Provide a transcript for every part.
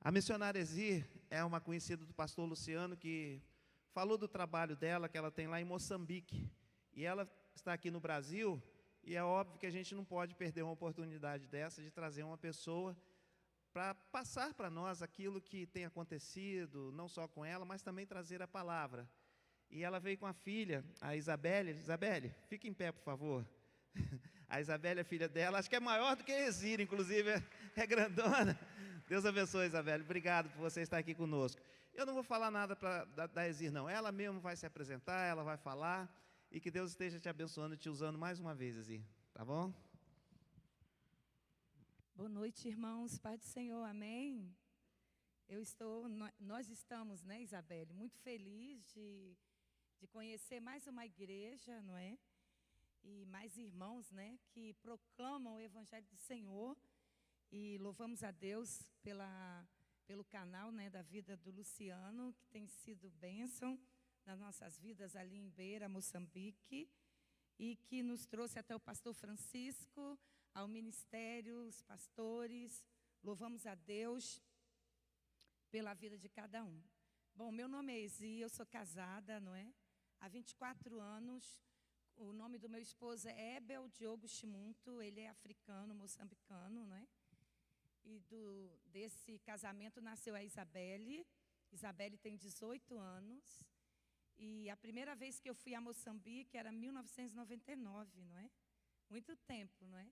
A missionária Exir é uma conhecida do pastor Luciano, que falou do trabalho dela, que ela tem lá em Moçambique. E ela está aqui no Brasil, e é óbvio que a gente não pode perder uma oportunidade dessa, de trazer uma pessoa para passar para nós aquilo que tem acontecido, não só com ela, mas também trazer a palavra. E ela veio com a filha, a Isabelle. Isabelle, fique em pé, por favor. A Isabelle é filha dela, acho que é maior do que a Exir, inclusive, é grandona. Deus abençoe, Isabelle, obrigado por você estar aqui conosco. Eu não vou falar nada da Exir, não. Ela mesmo vai se apresentar, ela vai falar, e que Deus esteja te abençoando e te usando mais uma vez, Exir, tá bom? Boa noite, irmãos, Pai do Senhor, amém? Nós estamos, né, Isabelle, muito felizes de conhecer mais uma igreja, não é? E mais irmãos, né, que proclamam o Evangelho do Senhor. E louvamos a Deus pelo canal, né, da vida do Luciano, que tem sido bênção nas nossas vidas ali em Beira, Moçambique, e que nos trouxe até o pastor Francisco, ao ministério, os pastores. Louvamos a Deus pela vida de cada um. Bom, meu nome é Exir, eu sou casada, não é? Há 24 anos. O nome do meu esposo é Ebel Diogo Chimunto, ele é africano, moçambicano, não é? E desse casamento nasceu a Isabelle. Isabelle tem 18 anos. E a primeira vez que eu fui a Moçambique era em 1999, não é? Muito tempo, não é?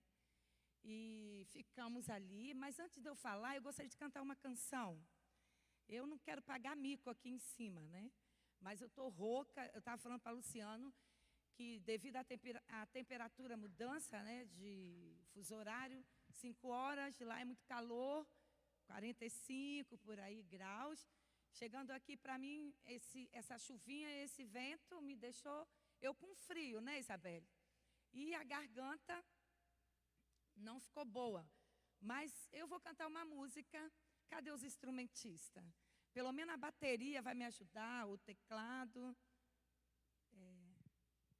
E ficamos ali, mas antes de eu falar, eu gostaria de cantar uma canção. Eu não quero pagar mico aqui em cima, né? Mas eu estou rouca, eu estava falando para o Luciano que devido à temperatura, mudança, né, de fuso horário, 5 horas, lá é muito calor, 45 por aí graus. Chegando aqui, para mim, essa chuvinha, esse vento me deixou eu com frio, né, Isabelle? E a garganta não ficou boa. Mas eu vou cantar uma música. Cadê os instrumentistas? Pelo menos a bateria vai me ajudar, o teclado.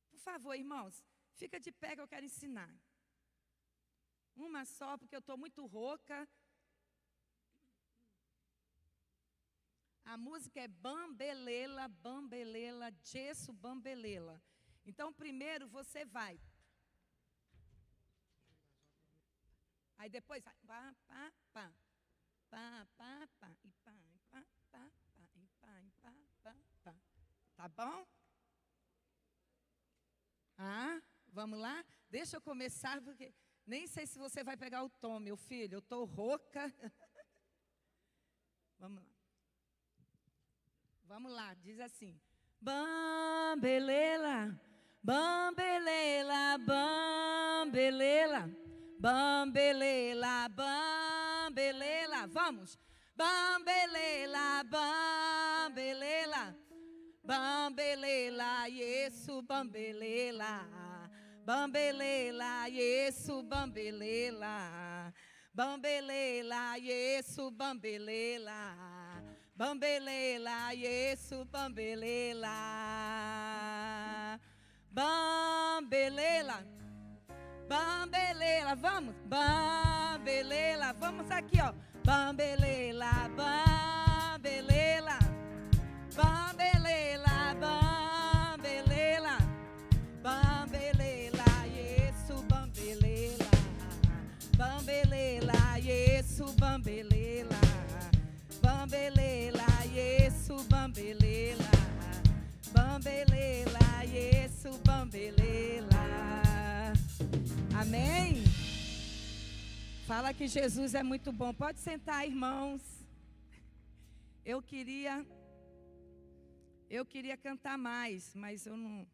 Por favor, irmãos, fica de pé que eu quero ensinar. Uma só, porque eu estou muito rouca. A música é Bambelela, Bambelela, Gesso, Bambelela. Então, primeiro você vai. Aí depois, pá, pá, pá. Pá, pá, pá, e pá, e pá, pá, pá, e pá, e pá, pá, pá. Tá bom? Vamos lá? Deixa eu começar, porque nem sei se você vai pegar o tom, meu filho. Eu estou rouca. Vamos lá. Vamos lá, diz assim. Bambelela, bambelela, bambelela, bambelela, bambelela. Vamos. Bambelela, bambelela, bambelela, Yesu, bambelela. Bambelela, Yesu, bambelela. Bambelela, Yesu, bambelela. Bambelela, Yesu, bambelela. Bambelela, bambelela, vamos. Bambelela, vamos aqui, ó. Bambelela, bambelela. Bambelela, bambelela. Bambelela, Yesu, bambelela. Bambelela, Yesu, bambelela. Bambelela, Yesu, bambelela. Bambelela, Yesu, bambelela. Amém? Fala que Jesus é muito bom. Pode sentar, irmãos. Eu queria cantar mais, mas eu não.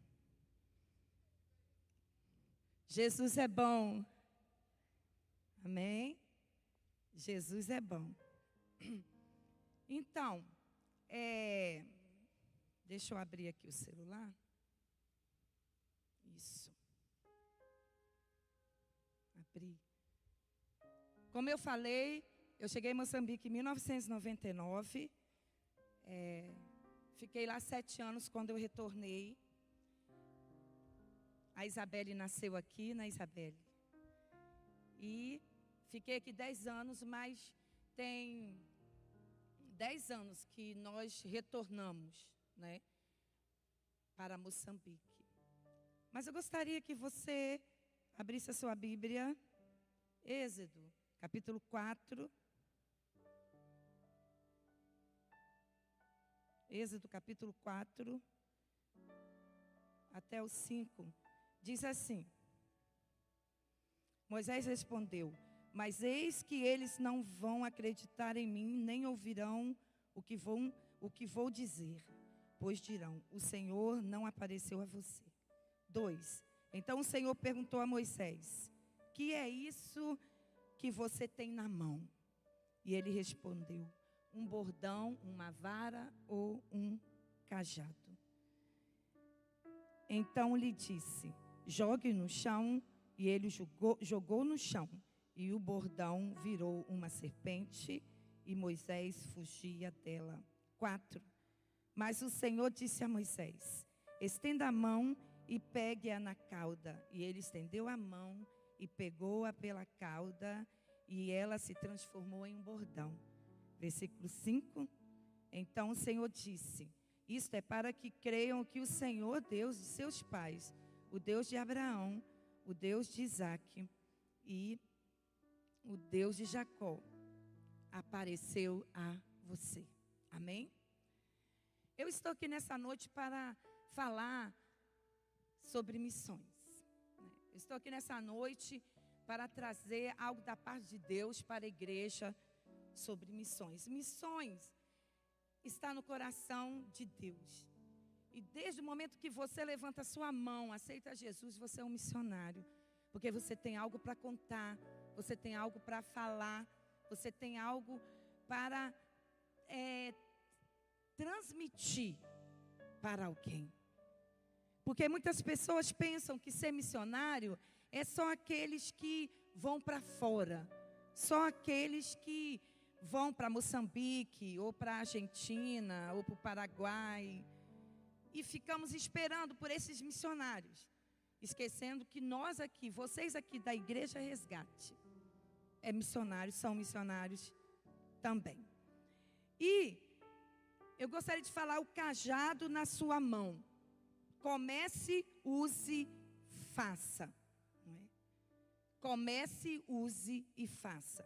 Jesus é bom. Amém? Jesus é bom. Então, deixa eu abrir aqui o celular. Isso. Abri. Como eu falei, eu cheguei em Moçambique em 1999. Fiquei lá 7 anos quando eu retornei. A Isabelle nasceu aqui, né, Isabelle? E fiquei aqui 10 anos, mas tem 10 anos que nós retornamos, né, para Moçambique. Mas eu gostaria que você abrisse a sua Bíblia, Êxodo, capítulo 4. Êxodo, capítulo 4, até o 5, diz assim: Moisés respondeu: mas eis que eles não vão acreditar em mim, nem ouvirão o que vou dizer, pois dirão: o Senhor não apareceu a você. 2. Então o Senhor perguntou a Moisés: que é isso que você tem na mão? E ele respondeu: um bordão, uma vara ou um cajado. Então lhe disse: jogue no chão. E ele jogou no chão. E o bordão virou uma serpente. E Moisés fugia dela. 4. Mas o Senhor disse a Moisés: estenda a mão e pegue-a na cauda. E ele estendeu a mão e pegou-a pela cauda. E ela se transformou em um bordão. Versículo 5. Então o Senhor disse: isto é para que creiam que o Senhor, Deus de seus pais, o Deus de Abraão, o Deus de Isaque e o Deus de Jacó, apareceu a você. Amém? Eu estou aqui nessa noite para falar sobre missões. Eu estou aqui nessa noite para trazer algo da parte de Deus para a igreja sobre missões. Missões está no coração de Deus. E desde o momento que você levanta a sua mão, aceita Jesus, você é um missionário. Porque você tem algo para contar, você tem algo para falar, você tem algo para transmitir para alguém. Porque muitas pessoas pensam que ser missionário é só aqueles que vão para fora, só aqueles que vão para Moçambique, ou para a Argentina, ou para o Paraguai. E ficamos esperando por esses missionários, esquecendo que nós aqui, vocês aqui da Igreja Resgate, são missionários também. E eu gostaria de falar o cajado na sua mão. Comece, use, faça. Não é? Comece, use e faça.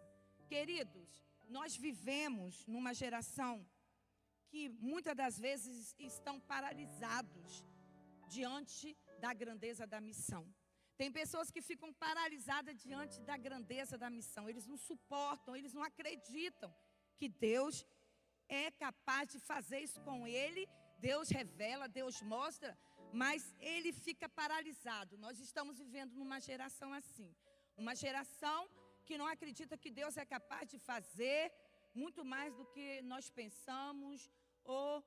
Queridos, nós vivemos numa geração que muitas das vezes estão paralisados diante da grandeza da missão. Tem pessoas que ficam paralisadas diante da grandeza da missão. Eles não suportam, eles não acreditam que Deus é capaz de fazer isso com ele. Deus revela, Deus mostra, mas ele fica paralisado. Nós estamos vivendo numa geração assim. Uma geração que não acredita que Deus é capaz de fazer muito mais do que nós pensamos. Ou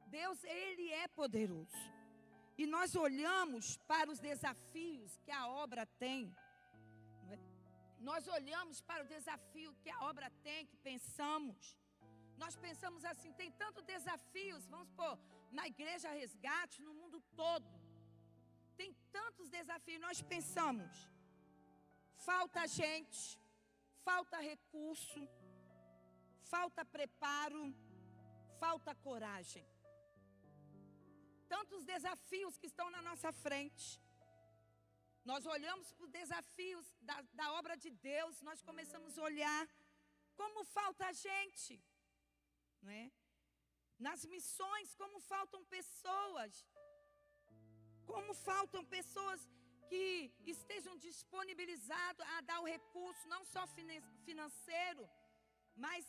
Deus, ele é poderoso. E nós olhamos para os desafios que a obra tem. Nós olhamos para o desafio que a obra tem, que pensamos. Nós pensamos assim, tem tantos desafios, vamos supor, na Igreja Resgate, no mundo todo. Tem tantos desafios, nós pensamos, falta gente, falta recurso, falta preparo, falta coragem. Tantos desafios que estão na nossa frente. Nós olhamos para os desafios da obra de Deus, nós começamos a olhar como falta gente, não é? Nas missões, como faltam pessoas. Como faltam pessoas que estejam disponibilizadas a dar o recurso, não só financeiro, mas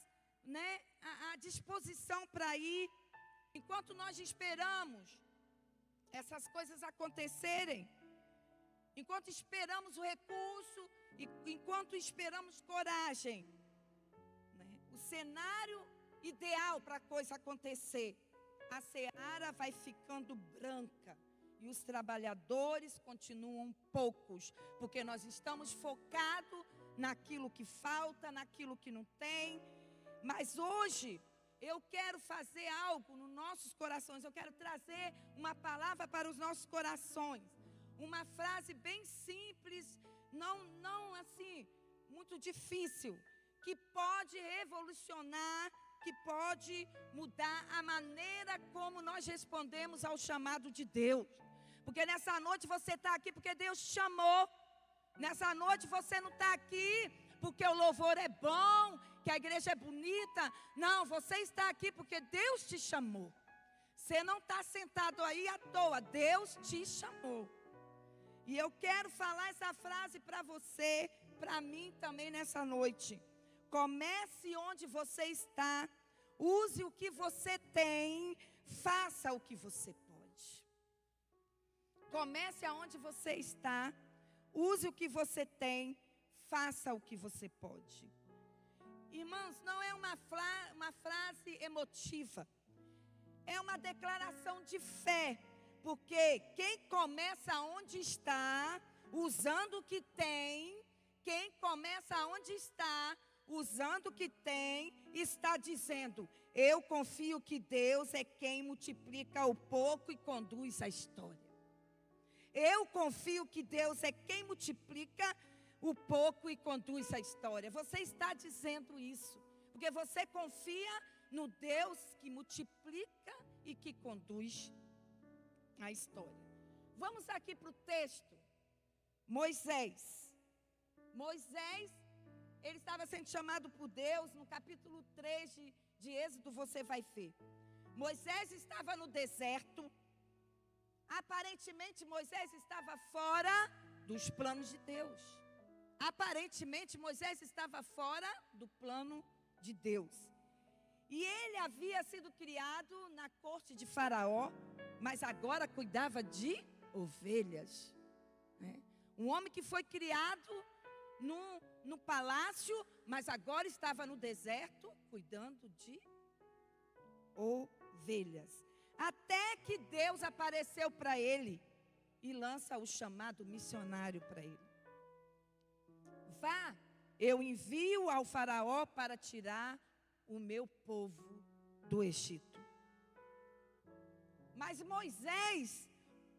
a disposição para ir. Enquanto nós esperamos essas coisas acontecerem, enquanto esperamos o recurso, enquanto esperamos coragem, o cenário ideal para a coisa acontecer, a seara vai ficando branca e os trabalhadores continuam poucos, porque nós estamos focados naquilo que falta, naquilo que não tem. Mas hoje eu quero fazer algo nos nossos corações. Eu quero trazer uma palavra para os nossos corações. Uma frase bem simples, não assim, muito difícil, que pode revolucionar que pode mudar a maneira como nós respondemos ao chamado de Deus. Porque nessa noite você está aqui porque Deus te chamou. Nessa noite você não está aqui porque o louvor é bom, que a igreja é bonita. Não, você está aqui porque Deus te chamou. Você não está sentado aí à toa, Deus te chamou. E eu quero falar essa frase para você, para mim também nessa noite. Comece onde você está, use o que você tem, faça o que você pode. Comece aonde você está, use o que você tem, faça o que você pode. Irmãos, não é uma frase emotiva, é uma declaração de fé. Porque quem começa onde está, usando o que tem, quem começa onde está, usando o que tem, está dizendo: eu confio que Deus é quem multiplica o pouco e conduz a história. Eu confio que Deus é quem multiplica o pouco e conduz a história. Você está dizendo isso, porque você confia no Deus que multiplica e que conduz a história. Vamos aqui para o texto. Moisés, ele estava sendo chamado por Deus. No capítulo 3 de Êxodo você vai ver. Moisés estava no deserto. Aparentemente Moisés estava fora dos planos de Deus. Aparentemente Moisés estava fora do plano de Deus. E ele havia sido criado na corte de Faraó, mas agora cuidava de ovelhas, né? Um homem que foi criado no palácio, mas agora estava no deserto, cuidando de ovelhas. Até que Deus apareceu para ele e lança o chamado missionário para ele. Vá, eu envio ao Faraó para tirar o meu povo do Egito. Mas Moisés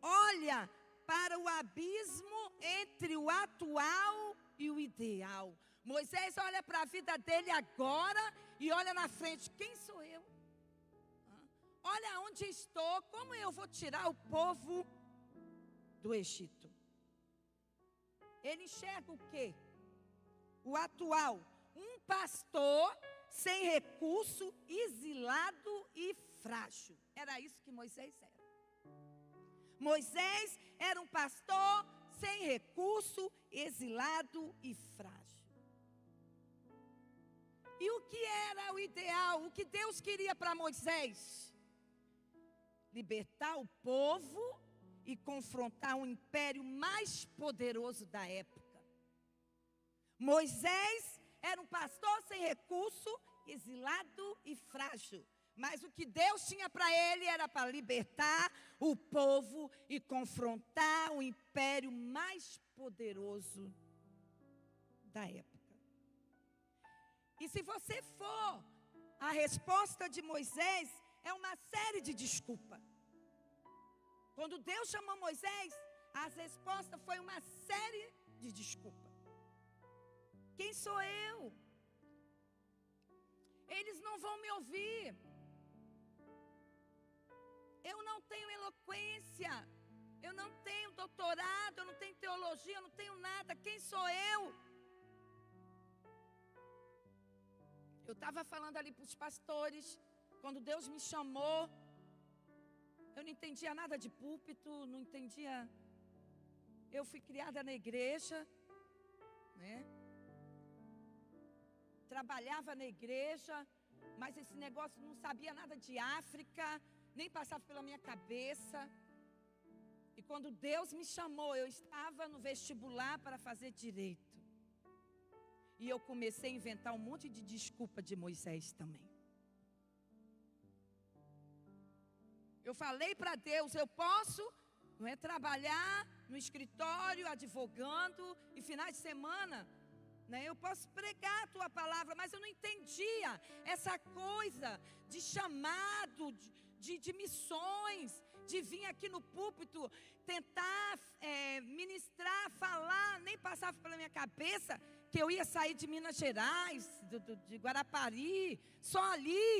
olha para o abismo entre o atual e o ideal. Moisés olha para a vida dele agora e olha na frente: quem sou eu? Olha onde estou, como eu vou tirar o povo do Egito? Ele enxerga o quê? O atual, um pastor sem recurso, exilado e frágil. Era isso que Moisés era. Moisés era um pastor sem recurso, exilado e frágil. E o que era o ideal? O que Deus queria para Moisés? Libertar o povo e confrontar o império mais poderoso da época. Moisés era um pastor sem recurso, exilado e frágil. Mas o que Deus tinha para ele era para libertar o povo e confrontar o império mais poderoso da época. E se você for, a resposta de Moisés é uma série de desculpas. Quando Deus chamou Moisés, a resposta foi uma série de desculpas. Quem sou eu? Eles não vão me ouvir. Eu não tenho eloquência. Eu não tenho doutorado, eu não tenho teologia, eu não tenho nada. Quem sou eu? Eu estava falando ali para os pastores, quando Deus me chamou, eu não entendia nada de púlpito, não entendia. Eu fui criada na igreja, né? Trabalhava na igreja, mas esse negócio não sabia nada de África, nem passava pela minha cabeça. E quando Deus me chamou, eu estava no vestibular para fazer direito. E eu comecei a inventar um monte de desculpa de Moisés também. Eu falei para Deus: eu posso, não é, trabalhar no escritório, advogando, e finais de semana, né, eu posso pregar a tua palavra, mas eu não entendia essa coisa de chamado, de missões, de vir aqui no púlpito, tentar ministrar, falar, nem passava pela minha cabeça que eu ia sair de Minas Gerais, de Guarapari, só ali,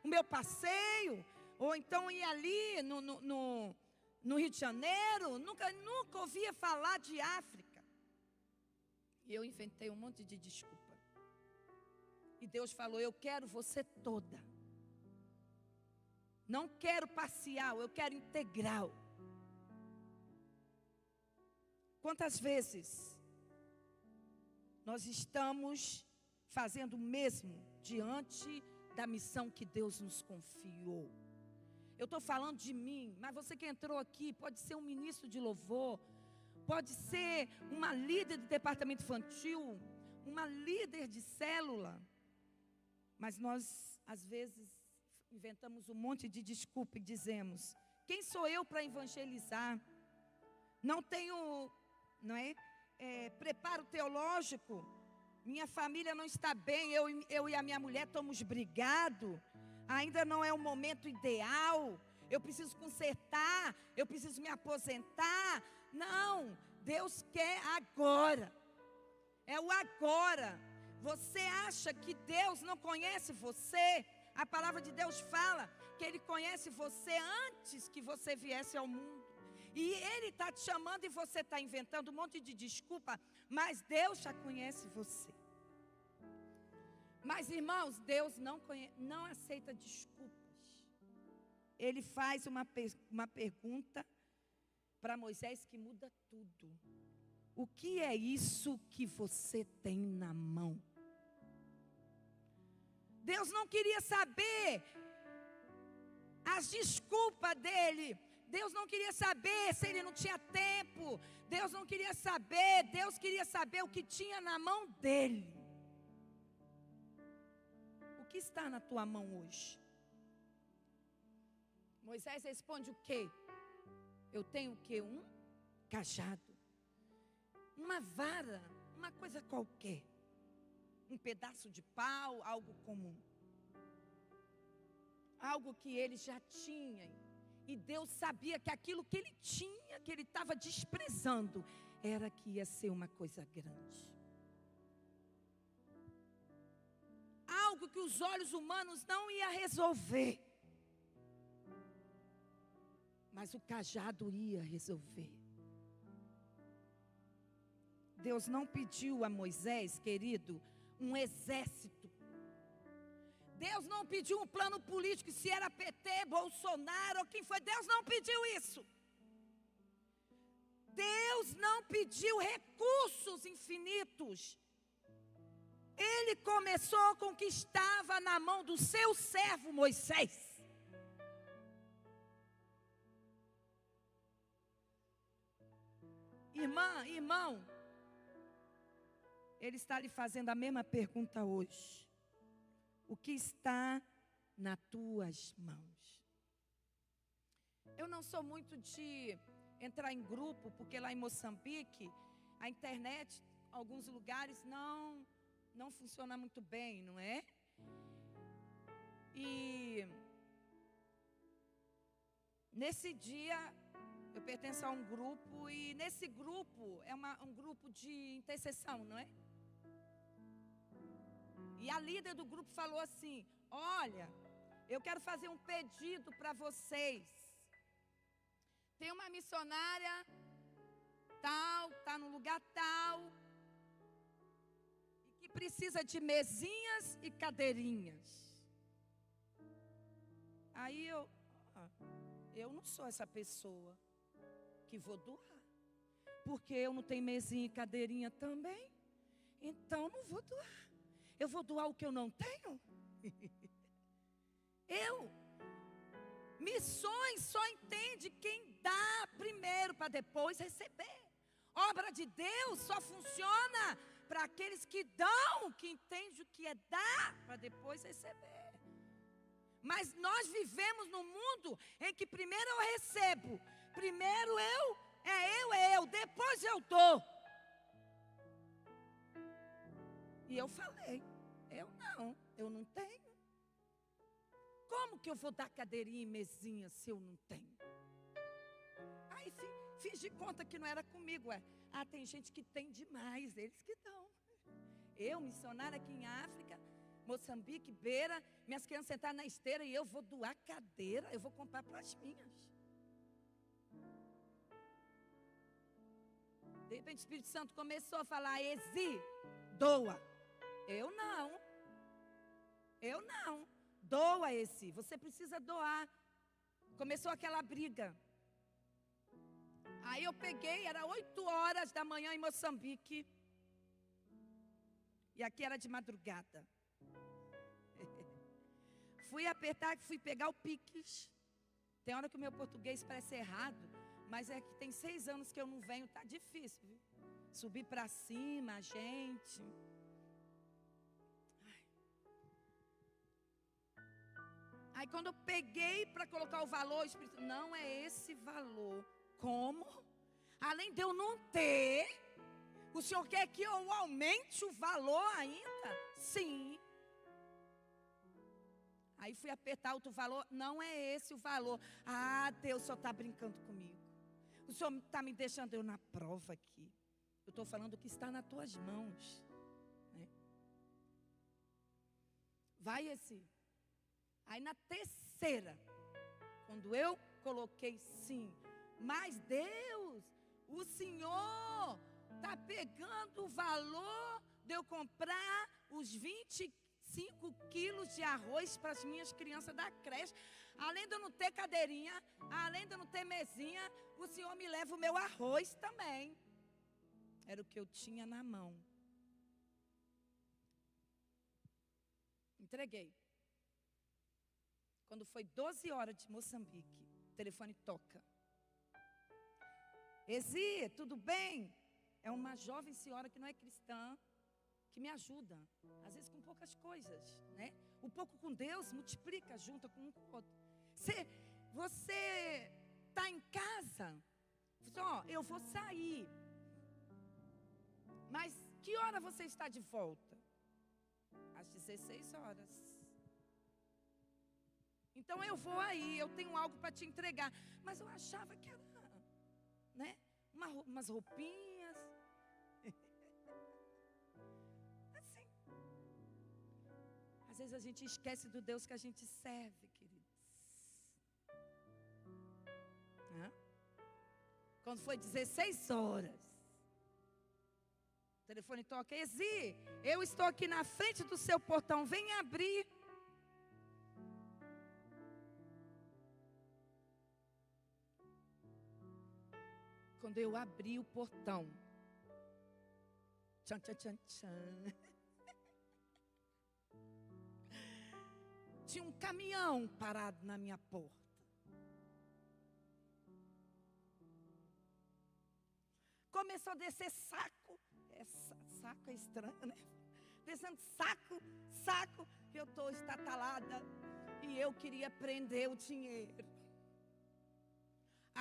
o meu passeio, ou então ir ali no Rio de Janeiro. Nunca ouvia falar de África. E eu inventei um monte de desculpa. E Deus falou: eu quero você toda. Não quero parcial, eu quero integral. Quantas vezes nós estamos fazendo o mesmo diante da missão que Deus nos confiou? Eu estou falando de mim, mas você que entrou aqui pode ser um ministro de louvor, pode ser uma líder de departamento infantil, uma líder de célula. Mas nós, às vezes, inventamos um monte de desculpa e dizemos: quem sou eu para evangelizar? Não tenho, preparo teológico, minha família não está bem, eu e a minha mulher estamos brigados, ainda não é o momento ideal, eu preciso consertar, eu preciso me aposentar. Não, Deus quer agora, é o agora. Você acha que Deus não conhece você? A palavra de Deus fala que Ele conhece você antes que você viesse ao mundo. E Ele está te chamando e você está inventando um monte de desculpa, mas Deus já conhece você. Mas, irmãos, Deus não aceita desculpas. Ele faz uma pergunta para Moisés que muda tudo. O que é isso que você tem na mão? Deus não queria saber as desculpas dele. Deus não queria saber se ele não tinha tempo. Deus não queria saber. Deus queria saber o que tinha na mão dele. O que está na tua mão hoje? Moisés responde o quê? Eu tenho o quê? Um cajado, uma vara, uma coisa qualquer. Um pedaço de pau, algo comum. Algo que ele já tinha. E Deus sabia que aquilo que ele tinha, que ele estava desprezando, era que ia ser uma coisa grande. Algo que os olhos humanos não iam resolver. Mas o cajado ia resolver. Deus não pediu a Moisés, querido, um exército. Deus não pediu um plano político, se era PT, Bolsonaro ou quem foi. Deus não pediu isso. Deus não pediu recursos infinitos. Ele começou com o que estava na mão do seu servo Moisés. Irmã, irmão, Ele está lhe fazendo a mesma pergunta hoje. O que está nas tuas mãos? Eu não sou muito de entrar em grupo, porque lá em Moçambique, a internet, alguns lugares não funciona muito bem, não é? E nesse dia, eu pertenço a um grupo, e nesse grupo, é um grupo de intercessão, não é? E a líder do grupo falou assim: olha, eu quero fazer um pedido para vocês. Tem uma missionária tal, está no lugar tal, e que precisa de mesinhas e cadeirinhas. Aí eu não sou essa pessoa que vou doar, porque eu não tenho mesinha e cadeirinha também, então não vou doar. Eu vou doar o que eu não tenho? Missões só entende quem dá primeiro para depois receber. Obra de Deus só funciona para aqueles que dão, que entendem o que é dar para depois receber. Mas nós vivemos num mundo em que primeiro eu recebo, primeiro eu, depois eu dou. E eu falei, eu não tenho. Como que eu vou dar cadeirinha e mesinha se eu não tenho? Aí fiz de conta que não era comigo. Tem gente que tem demais, eles que dão. Eu, missionária aqui em África, Moçambique, Beira, minhas crianças sentaram na esteira e eu vou doar cadeira, eu vou comprar para as minhas. De repente o Espírito Santo começou a falar: Ezi, doa. Eu não. Doa, Ezi, você precisa doar. Começou aquela briga. Aí eu peguei, era 8 horas da manhã em Moçambique. E aqui era de madrugada. Fui pegar o Pix. Tem hora que o meu português parece errado, mas é que tem 6 anos que eu não venho, tá difícil, viu? Subir para cima, gente. Aí quando eu peguei para colocar o valor, o Espírito, não é esse valor. Como? Além de eu não ter, o senhor quer que eu aumente o valor ainda? Sim. Aí fui apertar outro valor, não é esse o valor. Deus só está brincando comigo. O senhor está me deixando eu na prova aqui. Eu estou falando que está nas tuas mãos. Né? Vai esse. Aí na terceira, quando eu coloquei sim, mas Deus, o Senhor está pegando o valor de eu comprar os 25 quilos de arroz para as minhas crianças da creche. Além de eu não ter cadeirinha, além de eu não ter mesinha, o Senhor me leva o meu arroz também. Era o que eu tinha na mão. Entreguei. Quando foi 12 horas de Moçambique, o telefone toca. Ezi, tudo bem? É uma jovem senhora que não é cristã, que me ajuda, às vezes com poucas coisas, né? O pouco com Deus multiplica, junta com um com o outro. Você está em casa? Eu vou sair. Mas que hora você está de volta? Às 16 horas. Então eu vou aí, eu tenho algo para te entregar. Mas eu achava que era, né? Umas roupinhas. Assim. Às vezes a gente esquece do Deus que a gente serve, queridos. Quando foi 16 horas, o telefone toca: Ezi, eu estou aqui na frente do seu portão, vem abrir. Quando eu abri o portão, tchan, tchan, tchan, tchan, tinha um caminhão parado na minha porta. Começou a descer saco. Saco é estranho, né? Descendo saco, que eu estou estatalada. E eu queria prender o dinheiro.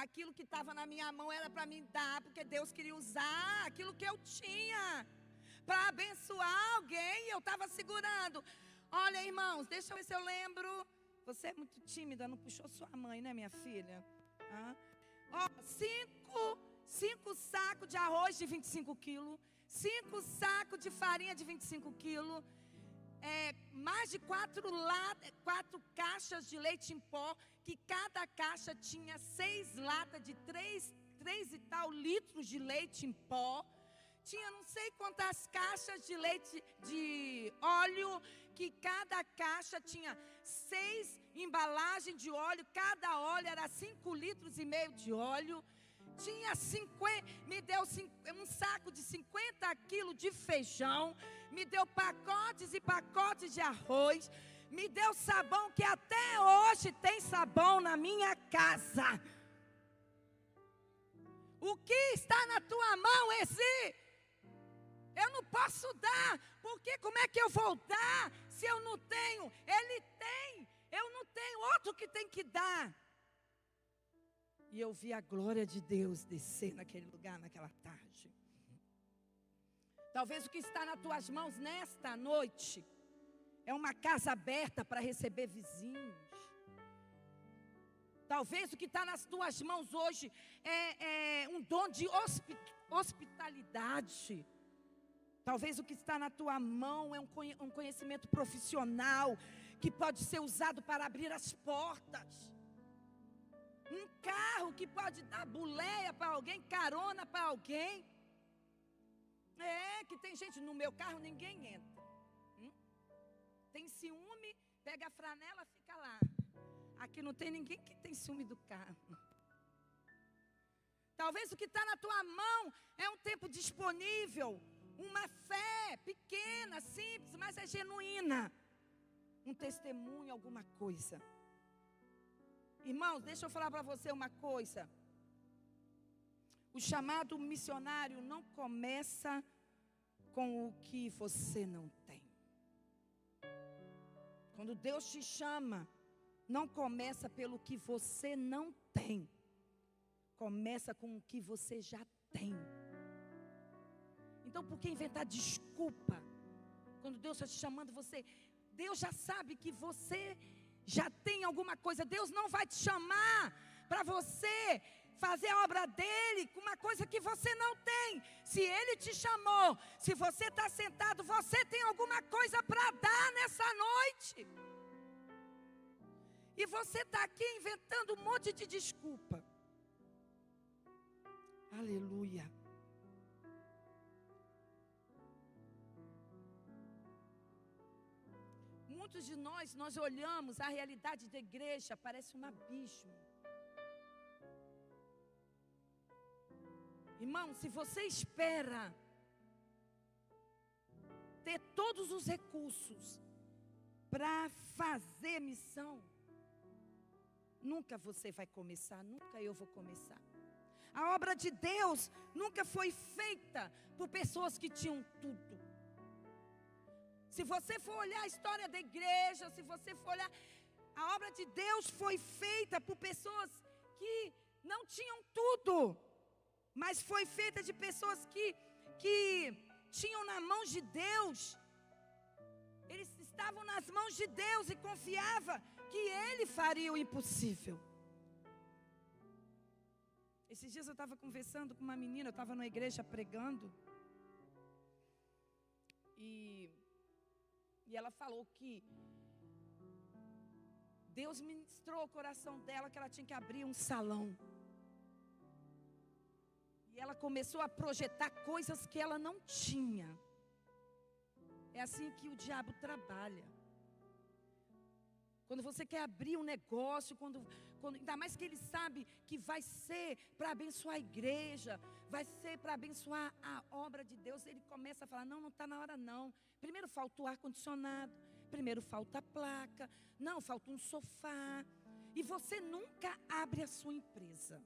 Aquilo que estava na minha mão era para me dar, porque Deus queria usar aquilo que eu tinha para abençoar alguém, e eu estava segurando. Olha, irmãos, deixa eu ver se eu lembro. Você é muito tímida, não puxou sua mãe, né, minha filha? 5 sacos de arroz de 25 quilos, 5 sacos de farinha de 25 quilos, mais de 4 caixas de leite em pó, que cada caixa tinha 6 latas de 3 e tal litros de leite em pó. Tinha não sei quantas caixas de leite de óleo, que cada caixa tinha 6 embalagens de óleo, cada óleo era 5,5 litros de óleo. Tinha me deu um saco de 50 quilos de feijão, me deu pacotes e pacotes de arroz, me deu sabão, que até hoje tem sabão na minha casa. O que está na tua mão, Ezi? Eu não posso dar, porque como é que eu vou dar se eu não tenho? Ele tem, eu não tenho, outro que tem que dar. E eu vi a glória de Deus descer naquele lugar, naquela tarde. Talvez o que está nas tuas mãos nesta noite é uma casa aberta para receber vizinhos. Talvez o que está nas tuas mãos hoje é um dom de hospitalidade. Talvez o que está na tua mão é um conhecimento profissional que pode ser usado para abrir as portas. Um carro que pode dar boleia para alguém, carona para alguém. Que tem gente, no meu carro ninguém entra. Tem ciúme, pega a franela, fica lá. Aqui não tem ninguém que tem ciúme do carro. Talvez o que está na tua mão é um tempo disponível, uma fé pequena, simples, mas é genuína. Um testemunho, alguma coisa. Irmãos, deixa eu falar para você uma coisa. O chamado missionário não começa com o que você não tem. Quando Deus te chama, não começa pelo que você não tem. Começa com o que você já tem. Então, por que inventar desculpa? Quando Deus está te chamando, Deus já sabe que você já tem alguma coisa. Deus não vai te chamar para você fazer a obra dele com uma coisa que você não tem. Se ele te chamou, se você está sentado, você tem alguma coisa para dar nessa noite. E você está aqui inventando um monte de desculpa. Aleluia. Muitos de nós olhamos a realidade da igreja, parece um abismo. Irmão, se você espera ter todos os recursos para fazer missão, nunca você vai começar, nunca eu vou começar. A obra de Deus nunca foi feita por pessoas que tinham tudo. Se você for olhar a história da igreja, se você for olhar, a obra de Deus foi feita por pessoas que não tinham tudo, mas foi feita de pessoas que tinham na mão de Deus. Eles estavam nas mãos de Deus e confiavam que Ele faria o impossível. Esses dias eu estava conversando com uma menina, eu estava numa igreja pregando, e ela falou que Deus ministrou o coração dela que ela tinha que abrir um salão. E ela começou a projetar coisas que ela não tinha. É assim que o diabo trabalha. Quando você quer abrir um negócio, ainda mais que ele sabe que vai ser para abençoar a igreja, vai ser para abençoar a obra de Deus, ele começa a falar, não está na hora não. Primeiro falta o ar-condicionado, primeiro falta a placa, não, falta um sofá. E você nunca abre a sua empresa.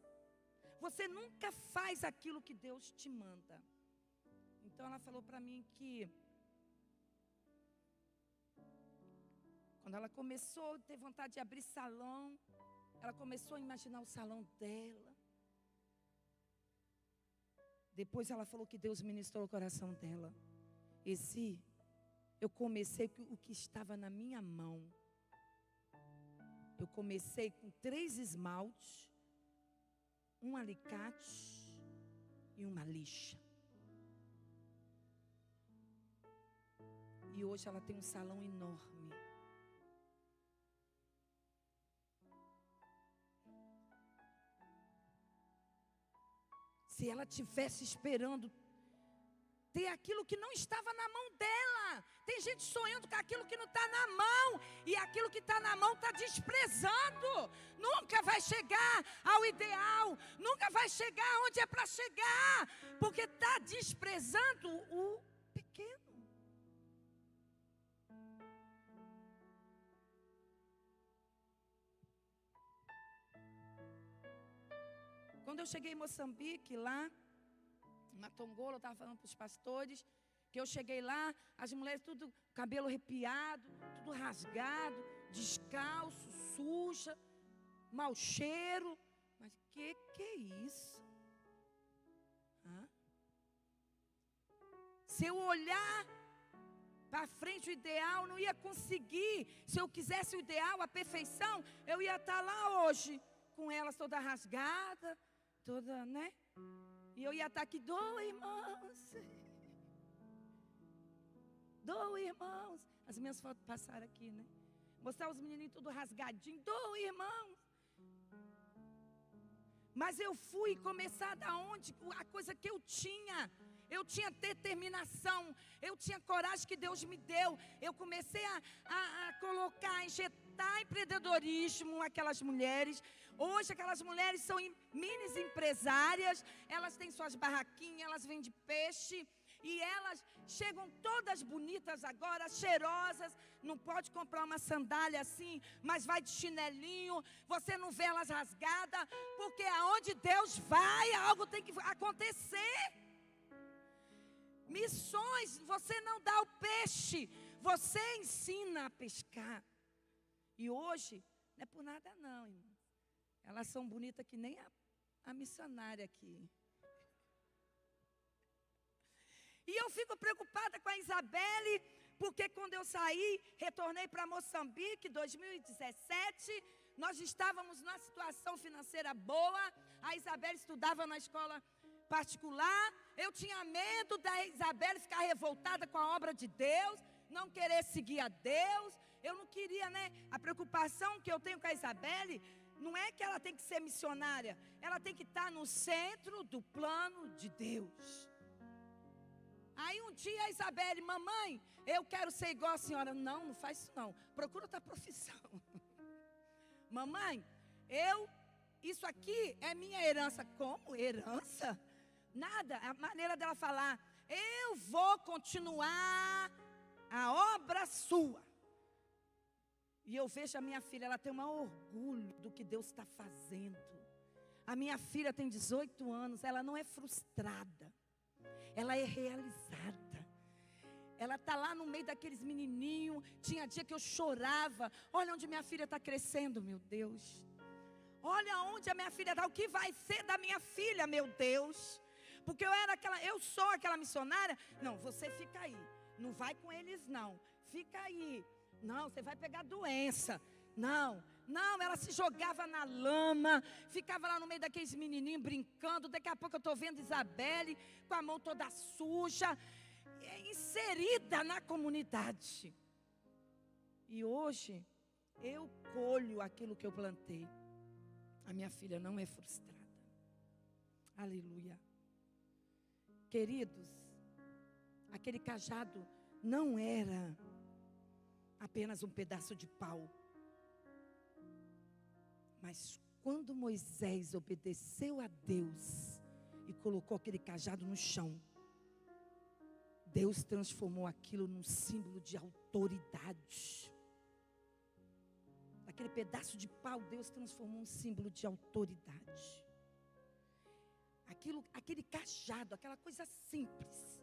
Você nunca faz aquilo que Deus te manda. Então ela falou para mim que quando ela começou a ter vontade de abrir salão, ela começou a imaginar o salão dela. Depois ela falou que Deus ministrou o coração dela. Eu comecei com o que estava na minha mão. Eu comecei com 3 esmaltes, um alicate e uma lixa. E hoje ela tem um salão enorme. Se ela tivesse esperando ter aquilo que não estava na mão dela. Tem gente sonhando com aquilo que não está na mão. E aquilo que está na mão está desprezando. Nunca vai chegar ao ideal. Nunca vai chegar onde é para chegar. Porque está desprezando o pequeno. Quando eu cheguei em Moçambique, lá, na Tongola, eu estava falando para os pastores, que eu cheguei lá, as mulheres tudo cabelo arrepiado, tudo rasgado, descalço, suja, mau cheiro. Mas que é isso? Se eu olhar para frente, o ideal, não ia conseguir. Se eu quisesse o ideal, a perfeição, eu ia estar lá hoje, com elas toda rasgada, toda, né? E eu ia estar aqui, doa, irmãos. Doa, irmãos. As minhas fotos passaram aqui, né? Mostrar os menininhos tudo rasgadinho, doa, irmãos. Mas eu fui começar da onde? A coisa que eu tinha determinação, eu tinha coragem que Deus me deu. Eu comecei a colocar, a injetar empreendedorismo aquelas mulheres. Hoje aquelas mulheres são mini empresárias, elas têm suas barraquinhas, elas vendem peixe. E elas chegam todas bonitas agora, cheirosas. Não pode comprar uma sandália assim, mas vai de chinelinho. Você não vê elas rasgadas, porque aonde Deus vai, algo tem que acontecer. Missões, você não dá o peixe, você ensina a pescar. E hoje, não é por nada não, irmão. Elas são bonitas que nem a missionária aqui. E eu fico preocupada com a Isabelle, porque quando eu saí, retornei para Moçambique, 2017, nós estávamos numa situação financeira boa, a Isabelle estudava na escola particular, eu tinha medo da Isabelle ficar revoltada com a obra de Deus, não querer seguir a Deus, eu não queria, né? A preocupação que eu tenho com a Isabelle, não é que ela tem que ser missionária, ela tem que estar no centro do plano de Deus. Aí um dia a Isabelle, mamãe, eu quero ser igual a senhora. Não, não faz isso não, procura outra profissão. Mamãe, isso aqui é minha herança. Como? Herança? Nada, a maneira dela falar, eu vou continuar a obra sua. E eu vejo a minha filha, ela tem um orgulho do que Deus está fazendo. A minha filha tem 18 anos, ela não é frustrada. Ela é realizada. Ela está lá no meio daqueles menininhos. Tinha dia que eu chorava. Olha onde minha filha está crescendo, meu Deus. Olha onde a minha filha está. O que vai ser da minha filha, meu Deus. Porque eu sou aquela missionária. Não, você fica aí. Não vai com eles não. Fica aí. Não, você vai pegar doença. Não, ela se jogava na lama, ficava lá no meio daqueles menininhos brincando. Daqui a pouco eu estou vendo Isabelle com a mão toda suja, inserida na comunidade. E hoje, eu colho aquilo que eu plantei. A minha filha não é frustrada. Aleluia. Queridos, aquele cajado não era apenas um pedaço de pau. Mas quando Moisés obedeceu a Deus e colocou aquele cajado no chão, Deus transformou aquilo num símbolo de autoridade. Aquele pedaço de pau, Deus transformou um símbolo de autoridade. Aquele cajado, aquela coisa simples,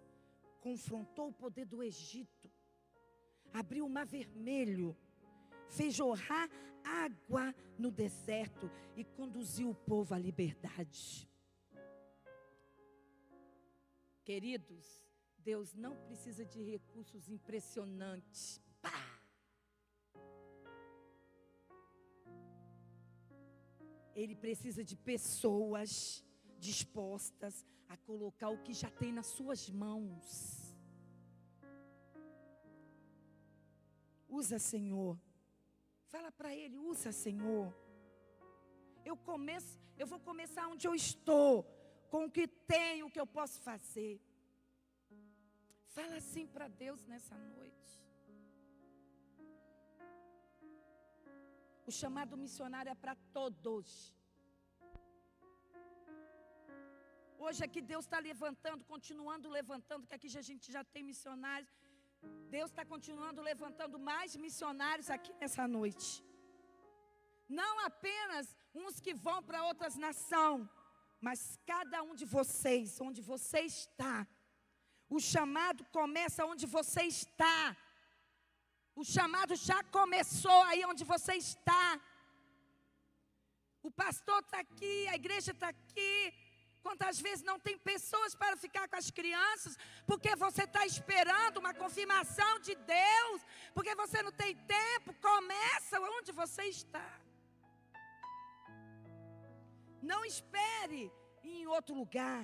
confrontou o poder do Egito, abriu o mar vermelho, fez jorrar água no deserto e conduziu o povo à liberdade. Queridos, Deus não precisa de recursos impressionantes. Pá! Ele precisa de pessoas dispostas a colocar o que já tem nas suas mãos. Usa, Senhor. Fala para Ele, usa, Senhor. Eu vou começar onde eu estou, com o que tenho, o que eu posso fazer. Fala assim para Deus nessa noite. O chamado missionário é para todos. Hoje aqui Deus está levantando, continuando levantando, que aqui a gente já tem missionários. Deus está continuando levantando mais missionários aqui nessa noite. Não apenas uns que vão para outras nações, mas cada um de vocês, onde você está. O chamado começa onde você está. O chamado já começou aí onde você está. O pastor está aqui, a igreja está aqui. Quantas às vezes não tem pessoas para ficar com as crianças, porque você está esperando uma confirmação de Deus, porque você não tem tempo. Começa onde você está. Não espere em outro lugar.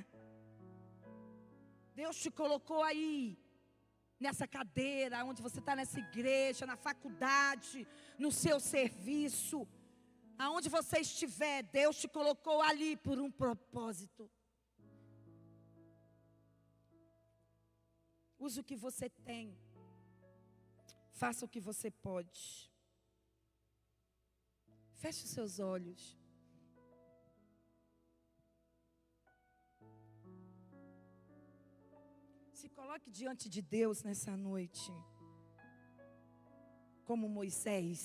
Deus te colocou aí, nessa cadeira, onde você está nessa igreja, na faculdade, no seu serviço, aonde você estiver, Deus te colocou ali por um propósito. Use o que você tem, faça o que você pode. Feche os seus olhos. Se coloque diante de Deus nessa noite, como Moisés.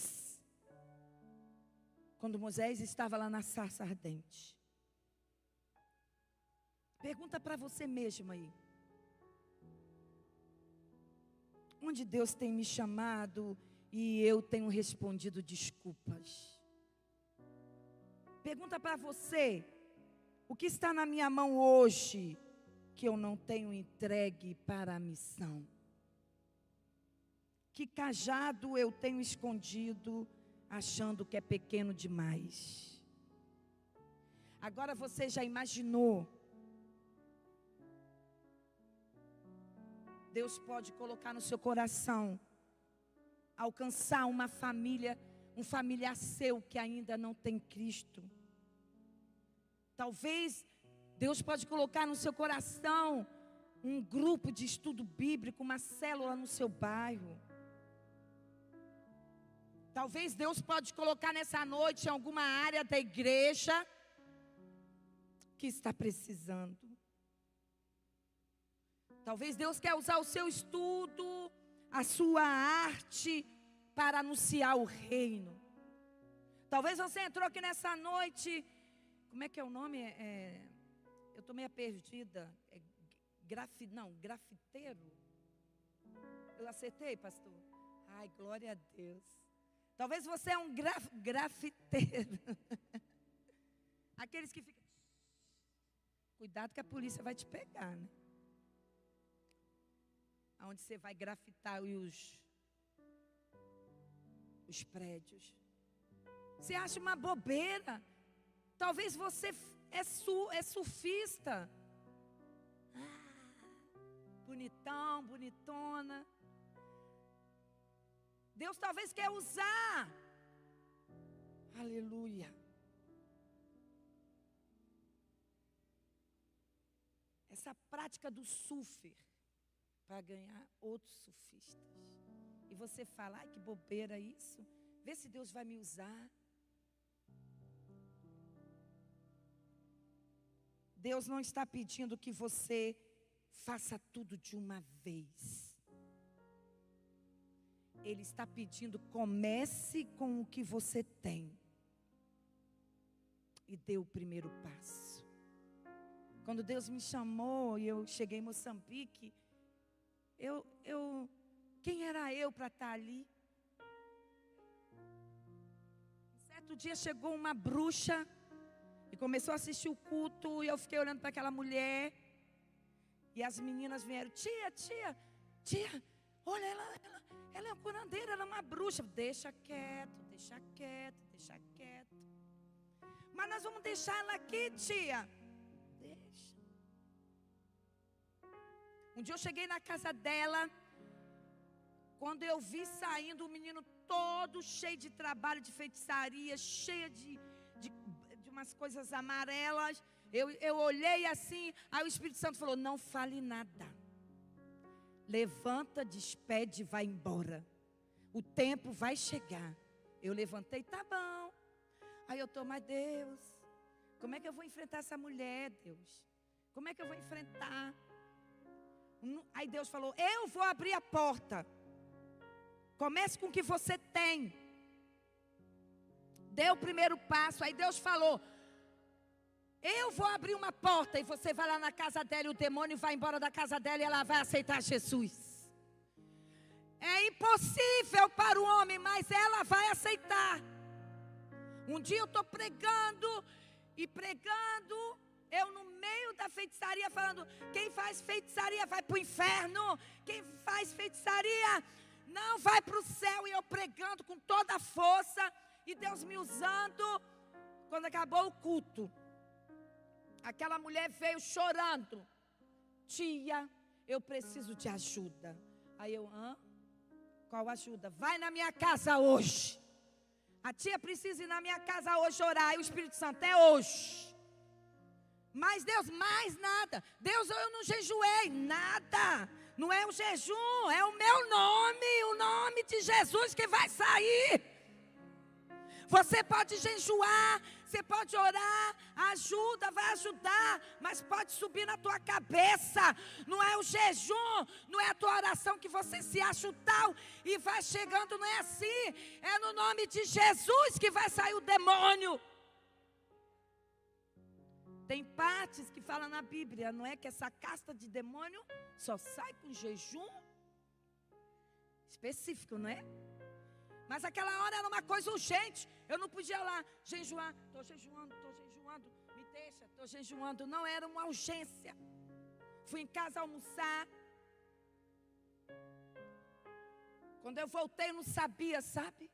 Quando Moisés estava lá na sarça ardente. Pergunta para você mesmo aí. Onde Deus tem me chamado e eu tenho respondido desculpas? Pergunta para você. O que está na minha mão hoje que eu não tenho entregue para a missão? Que cajado eu tenho escondido, achando que é pequeno demais? Agora você já imaginou? Deus pode colocar no seu coração, alcançar uma família, um familiar seu que ainda não tem Cristo. Talvez Deus pode colocar no seu coração um grupo de estudo bíblico, uma célula no seu bairro. Talvez Deus pode colocar nessa noite em alguma área da igreja que está precisando. Talvez Deus quer usar o seu estudo, a sua arte para anunciar o reino. Talvez você entrou aqui nessa noite, como é que é o nome? Eu estou meio perdida. Grafiteiro? Eu acertei, pastor? Ai, glória a Deus. Talvez você é um grafiteiro. Aqueles que ficam... Cuidado que a polícia vai te pegar, né? Onde você vai grafitar os prédios. Você acha uma bobeira. Talvez você é surfista. Bonitão, bonitona. Deus talvez quer usar. Aleluia. Essa prática do surfer para ganhar outros surfistas. E você fala, ai que bobeira isso. Vê se Deus vai me usar. Deus não está pedindo que você faça tudo de uma vez. Ele está pedindo, comece com o que você tem. E dê o primeiro passo. Quando Deus me chamou e eu cheguei em Moçambique, quem era eu para estar ali? Um certo dia chegou uma bruxa e começou a assistir o culto, e eu fiquei olhando para aquela mulher, e as meninas vieram, tia, olha, ela é uma curandeira, ela é uma bruxa. Deixa quieto. Mas nós vamos deixar ela aqui, tia. Deixa. Um dia eu cheguei na casa dela, quando eu vi saindo o menino todo cheio de trabalho, de feitiçaria, cheio de umas coisas amarelas. Eu olhei assim, aí o Espírito Santo falou, não fale nada. Levanta, despede e vai embora. O tempo vai chegar. Eu levantei, tá bom. Aí eu estou, mas Deus, como é que eu vou enfrentar essa mulher, Deus? Como é que eu vou enfrentar? Aí Deus falou, eu vou abrir a porta. Comece com o que você tem. Dê o primeiro passo. Aí Deus falou, eu vou abrir uma porta e você vai lá na casa dela e o demônio vai embora da casa dela e ela vai aceitar Jesus. É impossível para o homem, mas ela vai aceitar. Um dia eu estou pregando, eu no meio da da feitiçaria falando, quem faz feitiçaria vai para o inferno. Quem faz feitiçaria não vai para o céu. E eu pregando com toda a força. E Deus me usando. Quando acabou o culto, aquela mulher veio chorando. Tia, eu preciso de ajuda. Aí eu, qual ajuda? Vai na minha casa hoje. A tia precisa ir na minha casa hoje orar. E o Espírito Santo é hoje. Mas Deus, mais nada. Deus, eu não jejuei, nada. Não é o jejum, é o meu nome. O nome de Jesus que vai sair. Você pode jejuar, você pode orar, ajuda, vai ajudar, mas pode subir na tua cabeça. Não é o jejum, não é a tua oração que você se acha o tal e vai chegando, não é assim. É no nome de Jesus que vai sair o demônio. Tem partes que falam na Bíblia, não é que essa casta de demônio só sai com jejum específico, não é? Mas aquela hora era uma coisa urgente. Eu não podia lá jejuar. Estou jejuando, me deixa, estou jejuando. Não, era uma urgência. Fui em casa almoçar. Quando eu voltei, eu não sabia, sabe?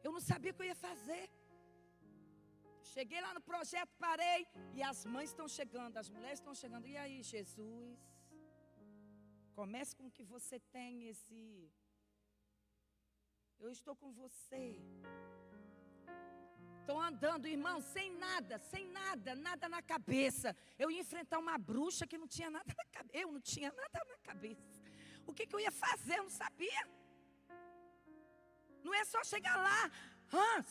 Eu não sabia o que eu ia fazer. Cheguei lá no projeto, parei. E as mães estão chegando, as mulheres estão chegando. E aí, Jesus? Comece com que você tem esse... Eu estou com você. Estou andando, irmão, sem nada, nada na cabeça. Eu ia enfrentar uma bruxa que não tinha nada na cabeça. Eu não tinha nada na cabeça. O que eu ia fazer? Eu não sabia. Não é só chegar lá.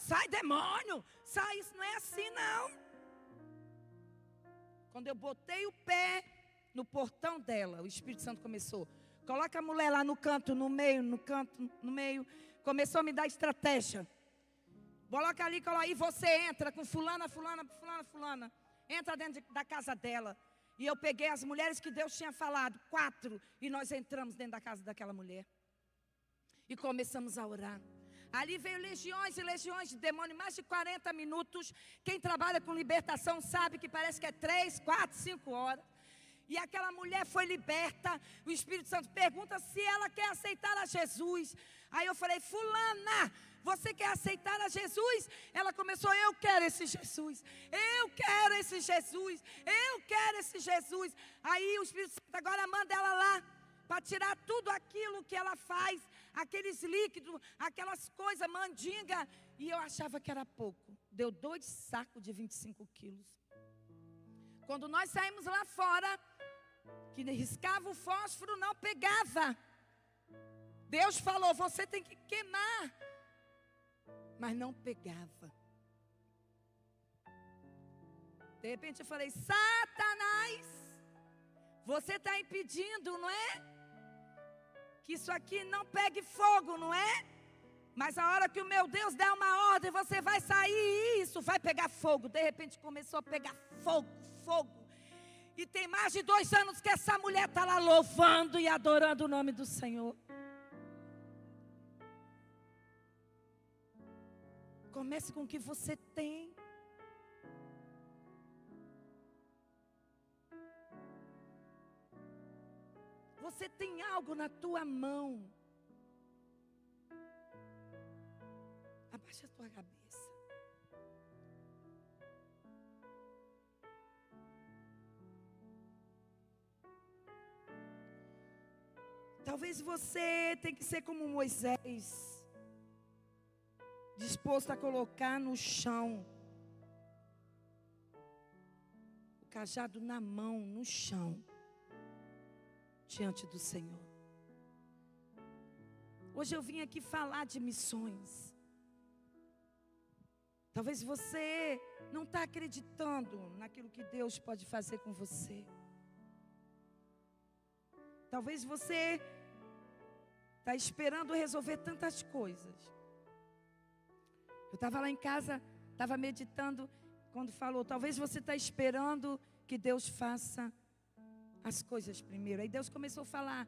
Sai demônio. Sai, isso não é assim não. Quando eu botei o pé no portão dela, o Espírito Santo começou. Coloca a mulher lá no canto, no meio. Começou a me dar estratégia. Coloca ali, e você entra com fulana. Entra dentro da casa dela. E eu peguei as mulheres que Deus tinha falado, 4. E nós entramos dentro da casa daquela mulher. E começamos a orar. Ali veio legiões e legiões de demônio, mais de 40 minutos. Quem trabalha com libertação sabe que parece que é 3, 4, 5 horas. E aquela mulher foi liberta. O Espírito Santo pergunta se ela quer aceitar a Jesus. Aí eu falei, fulana, você quer aceitar a Jesus? Ela começou, eu quero esse Jesus. Eu quero esse Jesus. Eu quero esse Jesus. Aí o Espírito Santo agora manda ela lá, para tirar tudo aquilo que ela faz. Aqueles líquidos, aquelas coisas, mandinga. E eu achava que era pouco. Deu 2 sacos de 25 quilos. Quando nós saímos lá fora, que riscava o fósforo, não pegava. Deus falou, você tem que queimar. Mas não pegava. De repente eu falei, Satanás, você está impedindo, não é? Que isso aqui não pegue fogo, não é? Mas a hora que o meu Deus der uma ordem, você vai sair e isso vai pegar fogo. De repente começou a pegar fogo. E tem mais de 2 anos que essa mulher está lá louvando e adorando o nome do Senhor. Comece com o que você tem. Você tem algo na tua mão. Abaixa a tua cabeça. Talvez você tenha que ser como Moisés, disposto a colocar no chão, o cajado na mão, no chão, diante do Senhor. Hoje eu vim aqui falar de missões. Talvez você não está acreditando naquilo que Deus pode fazer com você. Talvez você está esperando resolver tantas coisas. Eu estava lá em casa, estava meditando, quando falou, talvez você está esperando que Deus faça as coisas primeiro. Aí Deus começou a falar,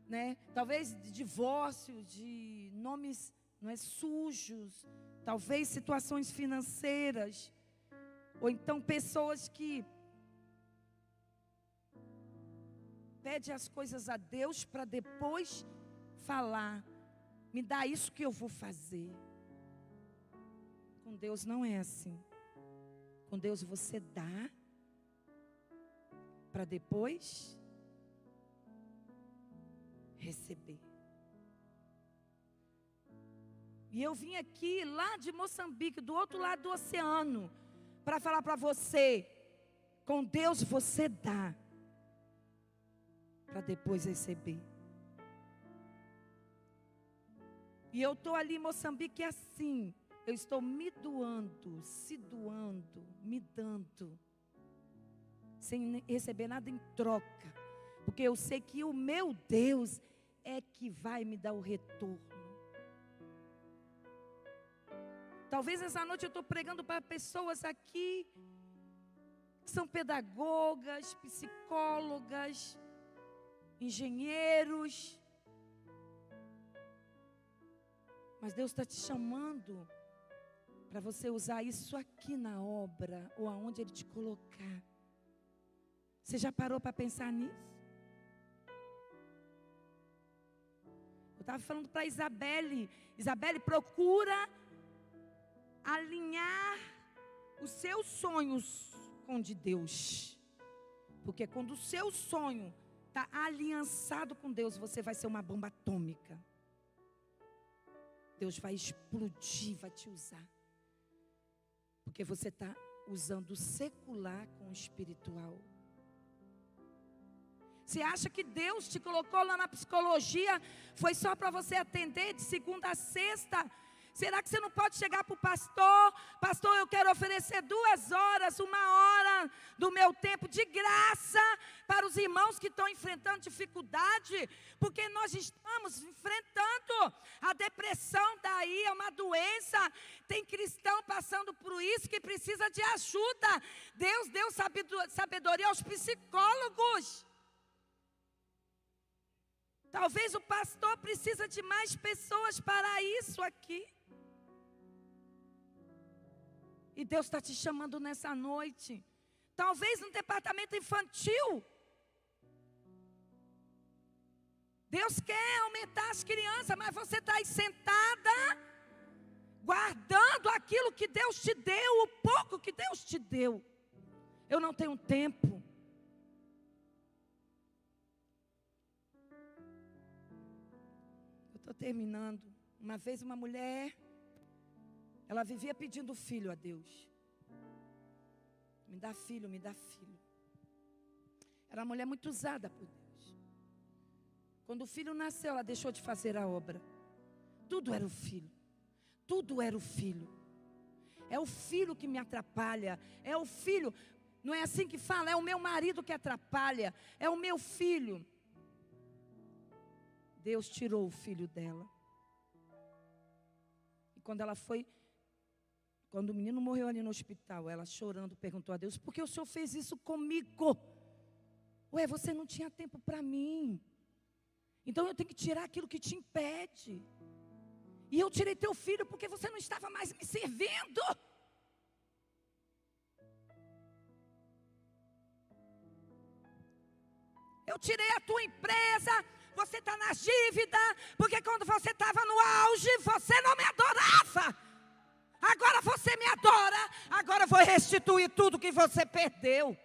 né? Talvez de divórcio, de nomes, não é, sujos, talvez situações financeiras, ou então pessoas que pede as coisas a Deus para depois falar, me dá isso que eu vou fazer. Com Deus não é assim. Com Deus você dá para depois receber. E eu vim aqui lá de Moçambique, do outro lado do oceano, para falar para você, com Deus você dá para depois receber. E eu estou ali em Moçambique assim, eu estou me doando, se doando, me dando, sem receber nada em troca, porque eu sei que o meu Deus é que vai me dar o retorno. Talvez essa noite eu estou pregando para pessoas aqui que são pedagogas, psicólogas, engenheiros. Mas Deus está te chamando para você usar isso aqui na obra, ou aonde Ele te colocar. Você já parou para pensar nisso? Eu estava falando para Isabelle. Isabelle, procura alinhar os seus sonhos com o de Deus. Porque quando o seu sonho está aliançado com Deus, você vai ser uma bomba atômica. Deus vai explodir, vai te usar. Porque você está usando o secular com o espiritual. Você acha que Deus te colocou lá na psicologia, foi só para você atender de segunda a sexta? Será que você não pode chegar para o pastor? Pastor, eu quero oferecer 2 horas, 1 hora do meu tempo de graça para os irmãos que estão enfrentando dificuldade, porque nós estamos enfrentando a depressão, daí é uma doença, tem cristão passando por isso que precisa de ajuda. Deus deu sabedoria aos psicólogos. Talvez o pastor precisa de mais pessoas para isso aqui. E Deus está te chamando nessa noite. Talvez no departamento infantil. Deus quer aumentar as crianças, mas você está aí sentada, guardando aquilo que Deus te deu, o pouco que Deus te deu. Eu não tenho tempo. Eu estou terminando. Uma vez uma mulher, ela vivia pedindo filho a Deus. Me dá filho, me dá filho. Era uma mulher muito usada por Deus. Quando o filho nasceu, ela deixou de fazer a obra. Tudo era o filho. Tudo era o filho. É o filho que me atrapalha. É o filho. Não é assim que fala? É o meu marido que atrapalha. É o meu filho. Deus tirou o filho dela. E quando ela foi, quando o menino morreu ali no hospital, ela chorando perguntou a Deus: por que o Senhor fez isso comigo? Ué, você não tinha tempo para mim. Então eu tenho que tirar aquilo que te impede. E eu tirei teu filho porque você não estava mais me servindo. Eu tirei a tua empresa, você está na dívida, porque quando você estava no auge, você não me adorava. Agora você me adora, agora eu vou restituir tudo que você perdeu.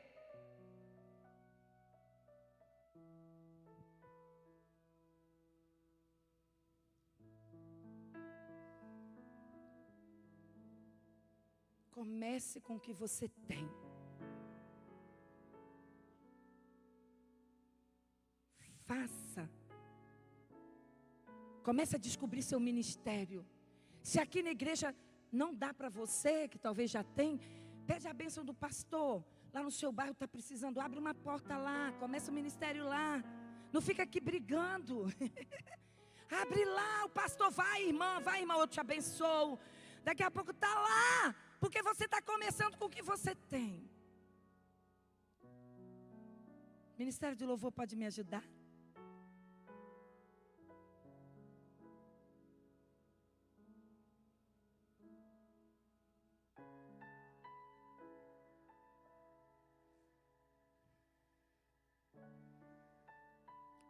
Comece com o que você tem. Faça. Comece a descobrir seu ministério. Se aqui na igreja não dá para você, que talvez já tem, pede a bênção do pastor. Lá no seu bairro está precisando, abre uma porta lá, começa o ministério lá. Não fica aqui brigando. Abre lá, o pastor vai, irmã, eu te abençoo. Daqui a pouco está lá, porque você está começando com o que você tem. Ministério de Louvor pode me ajudar?